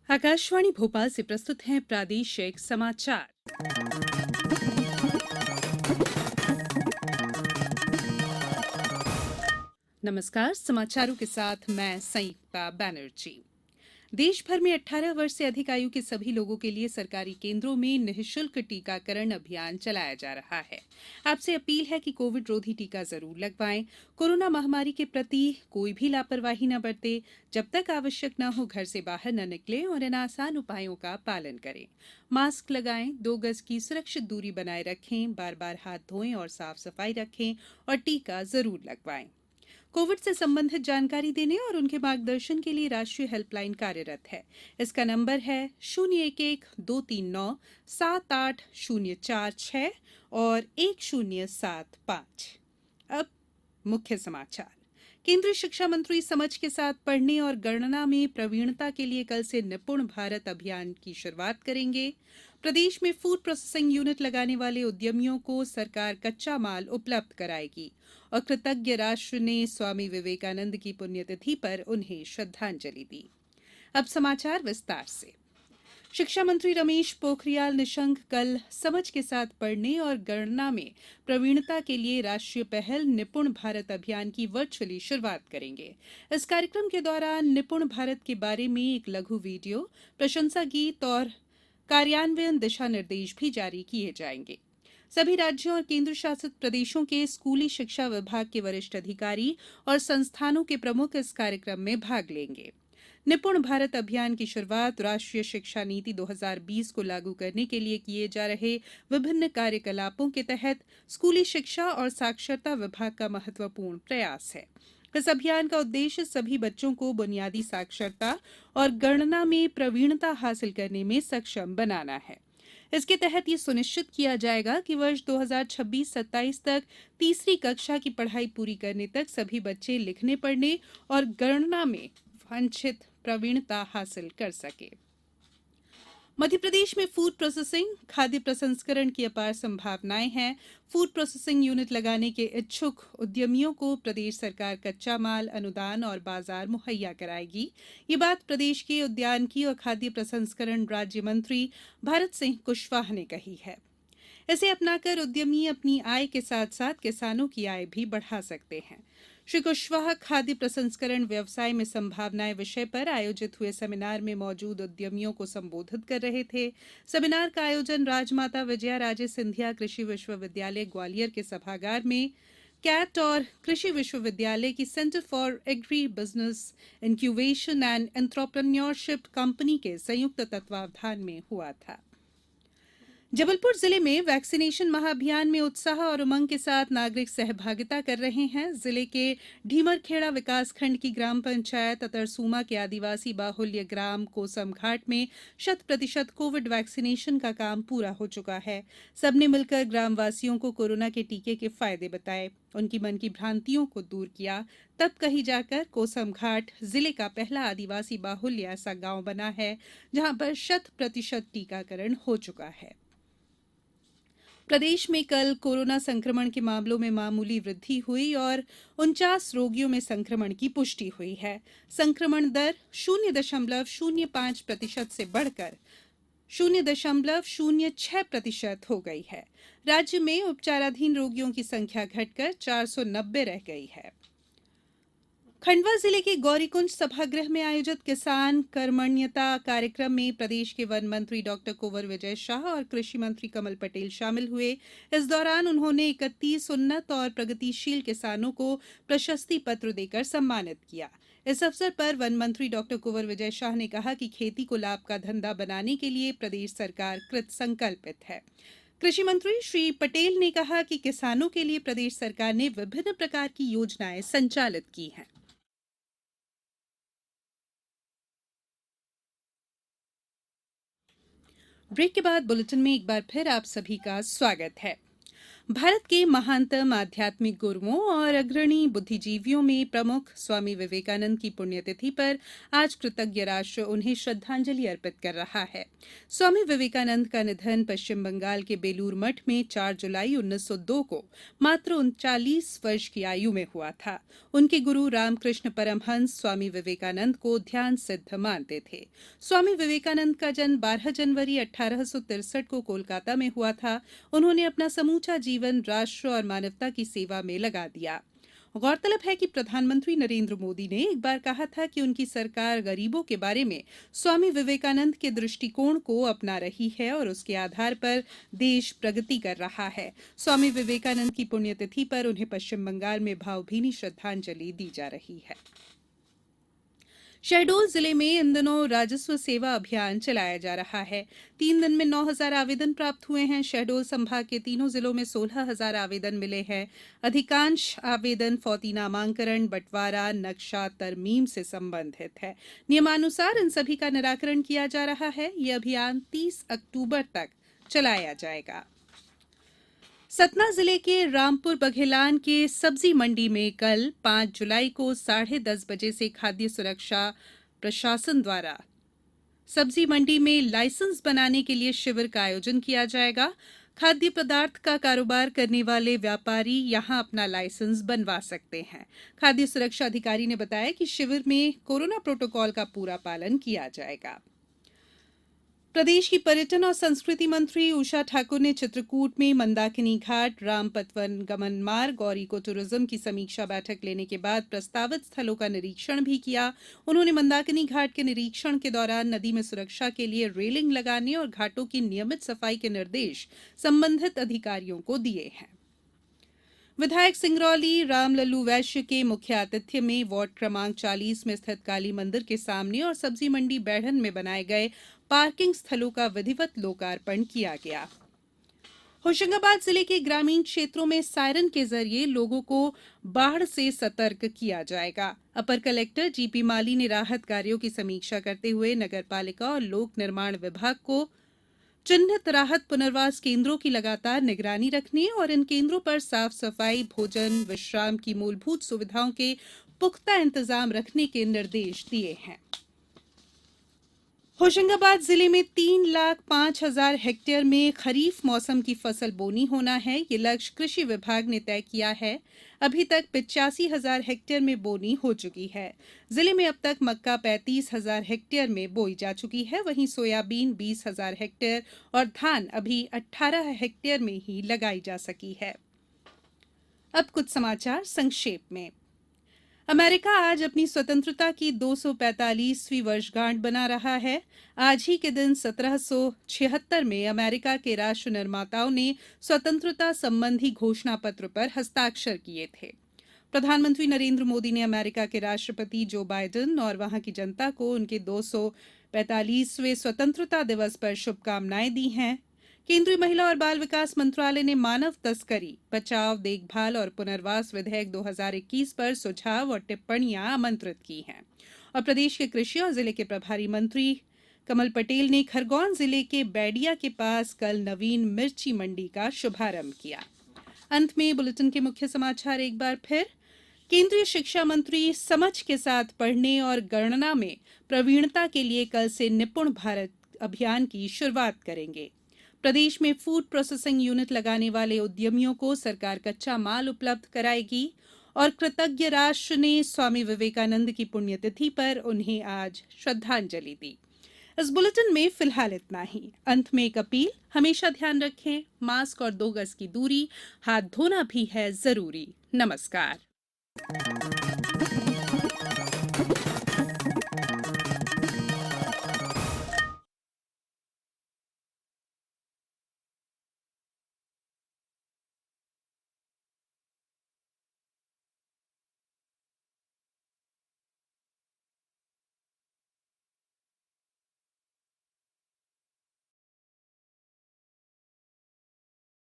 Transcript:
आकाशवाणी भोपाल से प्रस्तुत हैं प्रादेशिक समाचार। नमस्कार, समाचारों के साथ मैं संयुक्ता बैनर्जी। देश भर में 18 वर्ष से अधिक आयु के सभी लोगों के लिए सरकारी केंद्रों में निःशुल्क टीकाकरण अभियान चलाया जा रहा है। आपसे अपील है कि कोविड रोधी टीका जरूर लगवाएं। कोरोना महामारी के प्रति कोई भी लापरवाही न बरते। जब तक आवश्यक न हो घर से बाहर न निकलें और इन आसान उपायों का पालन करें। मास्क लगाएं, 2 गज की सुरक्षित दूरी बनाए रखें, बार बार हाथ धोएं और साफ सफाई रखें और टीका जरूर लगवाएं। कोविड से संबंधित जानकारी देने और उनके मार्गदर्शन के लिए राष्ट्रीय हेल्पलाइन कार्यरत है। इसका नंबर है 011-239-78046 और 1075। अब मुख्य समाचार। केंद्रीय शिक्षा मंत्री समझ के साथ पढ़ने और गणना में प्रवीणता के लिए कल से निपुण भारत अभियान की शुरुआत करेंगे। प्रदेश में फूड प्रोसेसिंग यूनिट लगाने वाले उद्यमियों को सरकार कच्चा माल उपलब्ध कराएगी और कृतज्ञ राष्ट्र ने स्वामी विवेकानंद की पुण्यतिथि पर उन्हें श्रद्धांजलि दी। अब समाचार विस्तार से। शिक्षा मंत्री रमेश पोखरियाल निशंक कल समझ के साथ पढ़ने और गणना में प्रवीणता के लिए राष्ट्रीय पहल निपुण भारत अभियान की वर्चुअली शुरुआत करेंगे। इस कार्यक्रम के दौरान निपुण भारत के बारे में एक लघु वीडियो, प्रशंसा गीत और कार्यान्वयन दिशा निर्देश भी जारी किए जाएंगे। सभी राज्यों और केंद्र शासित प्रदेशों के स्कूली शिक्षा विभाग के वरिष्ठ अधिकारी और संस्थानों के प्रमुख इस कार्यक्रम में भाग लेंगे। निपुण भारत अभियान की शुरुआत राष्ट्रीय शिक्षा नीति 2020 को लागू करने के लिए किए जा रहे विभिन्न कार्यकलापों के तहत स्कूली शिक्षा और साक्षरता विभाग का महत्वपूर्ण प्रयास है। इस अभियान का उद्देश्य सभी बच्चों को बुनियादी साक्षरता और गणना में प्रवीणता हासिल करने में सक्षम बनाना है। इसके तहत ये सुनिश्चित किया जाएगा कि वर्ष 2026-27 तक तीसरी कक्षा की पढ़ाई पूरी करने तक सभी बच्चे लिखने पढ़ने और गणना में वांछित प्रवीणता हासिल कर सके। मध्यप्रदेश में फूड प्रोसेसिंग खाद्य प्रसंस्करण की अपार संभावनाएं हैं। फूड प्रोसेसिंग यूनिट लगाने के इच्छुक उद्यमियों को प्रदेश सरकार कच्चा माल, अनुदान और बाजार मुहैया कराएगी। ये बात प्रदेश के उद्यानिकी और खाद्य प्रसंस्करण राज्य मंत्री भारत सिंह कुशवाहा ने कही है। इसे अपनाकर उद्यमी अपनी आय के साथ साथ किसानों की आय भी बढ़ा सकते हैं। श्री कुशवाहा खाद्य प्रसंस्करण व्यवसाय में संभावनाएं विषय पर आयोजित हुए सेमिनार में मौजूद उद्यमियों को संबोधित कर रहे थे। सेमिनार का आयोजन राजमाता विजया राजे सिंधिया कृषि विश्वविद्यालय ग्वालियर के सभागार में कैट और कृषि विश्वविद्यालय की centre for agri business incubation and entrepreneurship company के संयुक्त तत्वावधान में हुआ था। जबलपुर जिले में वैक्सीनेशन महाअभियान में उत्साह और उमंग के साथ नागरिक सहभागिता कर रहे हैं। जिले के ढीमरखेड़ा विकासखंड की ग्राम पंचायत अतरसूमा के आदिवासी बाहुल्य ग्राम कोसमघाट में 100% कोविड वैक्सीनेशन का काम पूरा हो चुका है। सबने मिलकर ग्रामवासियों को कोरोना के टीके के फायदे बताए, उनकी मन की भ्रांतियों को दूर किया। तब कहीं जाकर कोसमघाट जिले का पहला आदिवासी बाहुल्य ऐसा गांव बना है जहां पर 100% टीकाकरण हो चुका है। प्रदेश में कल कोरोना संक्रमण के मामलों में मामूली वृद्धि हुई और 49 रोगियों में संक्रमण की पुष्टि हुई है। संक्रमण दर 0.05% से बढ़कर 0.06% हो गई है। राज्य में उपचाराधीन रोगियों की संख्या घटकर 490 रह गई है। खंडवा जिले के गौरीकुंज सभागृह में आयोजित किसान कर्मण्यता कार्यक्रम में प्रदेश के वन मंत्री डॉक्टर कुंवर विजय शाह और कृषि मंत्री कमल पटेल शामिल हुए। इस दौरान उन्होंने 31 उन्नत और प्रगतिशील किसानों को प्रशस्ति पत्र देकर सम्मानित किया। इस अवसर पर वन मंत्री डॉक्टर कुंवर विजय शाह ने कहा कि खेती को लाभ का धंधा बनाने के लिए प्रदेश सरकार कृत संकल्पित है। कृषि मंत्री श्री पटेल ने कहा कि किसानों के लिए प्रदेश सरकार ने विभिन्न प्रकार की योजनाएं संचालित की हैं। ब्रेक के बाद बुलेटिन में एक बार फिर आप सभी का स्वागत है। भारत के महानतम आध्यात्मिक गुरुओं और अग्रणी बुद्धिजीवियों में प्रमुख स्वामी विवेकानंद की पुण्यतिथि पर आज कृतज्ञ राष्ट्र उन्हें श्रद्धांजलि अर्पित कर रहा है। स्वामी विवेकानंद का निधन पश्चिम बंगाल के बेलूर मठ में 4 जुलाई 1902 को मात्र 39 वर्ष की आयु में हुआ था। उनके गुरु रामकृष्ण परमहंस स्वामी विवेकानंद को ध्यान सिद्ध मानते थे। स्वामी विवेकानंद का जन्म 12 जनवरी 1863 को कोलकाता में हुआ था। उन्होंने अपना समूचा जीवन राष्ट्र और मानवता की सेवा में लगा दिया। गौरतलब है कि प्रधानमंत्री नरेंद्र मोदी ने एक बार कहा था कि उनकी सरकार गरीबों के बारे में स्वामी विवेकानंद के दृष्टिकोण को अपना रही है और उसके आधार पर देश प्रगति कर रहा है। स्वामी विवेकानंद की पुण्यतिथि पर उन्हें पश्चिम बंगाल में भावभीनी श्रद्धांजलि दी जा रही है। शहडोल जिले में इन दिनों राजस्व सेवा अभियान चलाया जा रहा है। 3 दिन में 9,000 आवेदन प्राप्त हुए हैं। शहडोल संभाग के तीनों जिलों में 16,000 आवेदन मिले हैं। अधिकांश आवेदन फौती नामांकन, बंटवारा, नक्शा, तरमीम से संबंधित है। नियमानुसार इन सभी का निराकरण किया जा रहा है। ये अभियान 30 अक्टूबर तक चलाया जाएगा। सतना जिले के रामपुर बघेलान के सब्जी मंडी में कल 5 जुलाई को 10:30 बजे से खाद्य सुरक्षा प्रशासन द्वारा सब्जी मंडी में लाइसेंस बनाने के लिए शिविर का आयोजन किया जाएगा। खाद्य पदार्थ का कारोबार करने वाले व्यापारी यहां अपना लाइसेंस बनवा सकते हैं। खाद्य सुरक्षा अधिकारी ने बताया कि शिविर में कोरोना प्रोटोकॉल का पूरा पालन किया जाएगा। प्रदेश की पर्यटन और संस्कृति मंत्री उषा ठाकुर ने चित्रकूट में मंदाकिनी घाट, रामपतवन गमन मार्ग और इको टूरिज्म की समीक्षा बैठक लेने के बाद प्रस्तावित स्थलों का निरीक्षण भी किया। उन्होंने मंदाकिनी घाट के निरीक्षण के दौरान नदी में सुरक्षा के लिए रेलिंग लगाने और घाटों की नियमित सफाई के निर्देश संबंधित अधिकारियों को दिए हैं। विधायक सिंगरौली रामलल्लू वैश्य के मुख्य आतिथ्य में वार्ड क्रमांक 40 में स्थित काली मंदिर के सामने और सब्जी मंडी बैढ़न में बनाए गए पार्किंग स्थलों का विधिवत लोकार्पण किया गया। होशंगाबाद जिले के ग्रामीण क्षेत्रों में सायरन के जरिए लोगों को बाढ़ से सतर्क किया जाएगा। अपर कलेक्टर जीपी माली ने राहत कार्यों की समीक्षा करते हुए नगरपालिका और लोक निर्माण विभाग को चिन्हित राहत पुनर्वास केंद्रों की लगातार निगरानी रखने और इन केंद्रों पर साफ सफाई, भोजन, विश्राम की मूलभूत सुविधाओं के पुख्ता इंतजाम रखने के निर्देश दिए हैं। होशंगाबाद जिले में 3,05,000 हेक्टेयर में खरीफ मौसम की फसल बोनी होना है। ये लक्ष्य कृषि विभाग ने तय किया है। अभी तक 85,000 हेक्टेयर में बोनी हो चुकी है। जिले में अब तक मक्का 35,000 हेक्टेयर में बोई जा चुकी है। वहीं सोयाबीन 20,000 हेक्टेयर और धान अभी 18 हेक्टेयर में ही लगाई जा सकी है। अब कुछ समाचार संक्षेप में। अमेरिका आज अपनी स्वतंत्रता की 245वीं वर्षगांठ बना रहा है। आज ही के दिन 1776 में अमेरिका के राष्ट्र निर्माताओं ने स्वतंत्रता संबंधी घोषणा पत्र पर हस्ताक्षर किए थे। प्रधानमंत्री नरेंद्र मोदी ने अमेरिका के राष्ट्रपति जो बाइडेन और वहां की जनता को उनके 245वें स्वतंत्रता दिवस पर शुभकामनाएं दी हैं। केंद्रीय महिला और बाल विकास मंत्रालय ने मानव तस्करी, बचाव, देखभाल और पुनर्वास विधेयक 2021 पर सुझाव और टिप्पणियां आमंत्रित की हैं। और प्रदेश के कृषि और जिले के प्रभारी मंत्री कमल पटेल ने खरगोन जिले के बैडिया के पास कल नवीन मिर्ची मंडी का शुभारंभ किया। अंत में बुलेटिन के मुख्य समाचार एक बार फिर। केंद्रीय शिक्षा मंत्री समझ के साथ पढ़ने और गणना में प्रवीणता के लिए कल से निपुण भारत अभियान की शुरुआत करेंगे। प्रदेश में फूड प्रोसेसिंग यूनिट लगाने वाले उद्यमियों को सरकार कच्चा माल उपलब्ध कराएगी। और कृतज्ञ राष्ट्र ने स्वामी विवेकानंद की पुण्यतिथि पर उन्हें आज श्रद्धांजलि दी। इस बुलेटिन में फिलहाल इतना ही। अंत में एक अपील, हमेशा ध्यान रखें, मास्क और 2 गज की दूरी, हाथ धोना भी है जरूरी। नमस्कार।